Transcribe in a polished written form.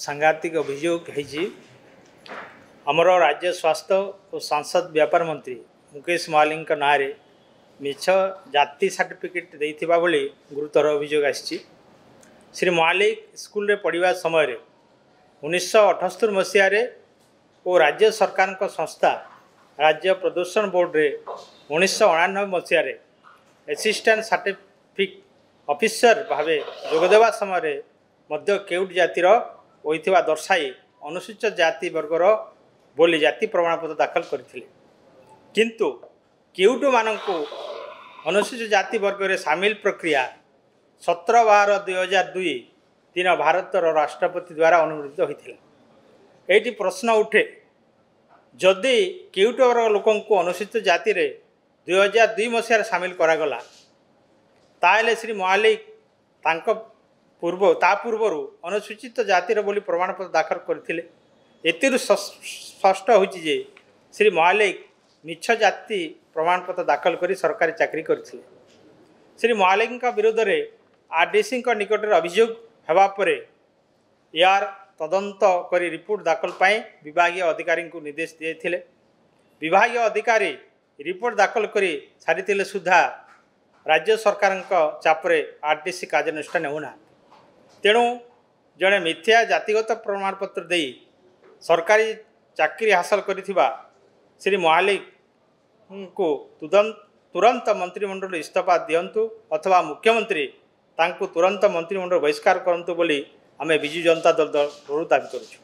सांघातिक अभियोग है। आमर राज्य स्वास्थ्य और सांसद व्यापार मंत्री मुकेश महालिक ना मिछ जाति सर्टिफिकेट देथिबा बोली गुरुतर अभियोग आसी। श्री महालिक स्कूल रे पढ़िबा समय 1978 मसीह और राज्य सरकार संस्था राज्य प्रदूषण बोर्ड रे 1999 मसीह असिस्टेंट सर्टिफिकेट ऑफिसर भावे जोगदेवा समय मध्य केउट जातिर होइथिबा दर्शाई अनुसूचित जाति वर्गर बोली जाति प्रमाणपत्र दाखल करथिले। किंतु केउट मानकु अनुसूचित जाति वर्ग रे शामिल प्रक्रिया 17/12/2002 दिन भारतर राष्ट्रपति द्वारा अनुमोदित होइथिला। एटी प्रश्न उठे, जदि केउट वर्ग लोकंकु अनुसूचित जाति रे 2002 मसीह शामिल करागला ताले श्री महालिक पूर्वर अनुसूचित जातिर बोली प्रमाणपत्र दाखल करथिले। एतिरु स्पष्ट होइछि जे श्री महालिक मिछ जाति प्रमाणपत्र दाखल करी सरकारी चाकरी करथिले। श्री महालिक विरोध में आरडीसी निकट में अभियोग हेबा परे यार तदंत करी रिपोर्ट दाखल पाई विभागीय अधिकारी को निर्देश दिए। विभागीय अधिकारी रिपोर्ट दाखल करी सारी सुधा राज्य सरकार चापरे आरडीसी कार्यानुष्ठान होना। तेणु जड़े मिथ्या जातिगत प्रमाणपत्र दे सरकारी चाकरी हासिल करिथिबा श्री महालिक को तुरंत मंत्रिमंडल इस्तीफा दियंतु अथवा मुख्यमंत्री तांको तुरंत मंत्रिमंडल बहिष्कार करंतु बोली आमे बिजु जनता दल दाबी करूछु।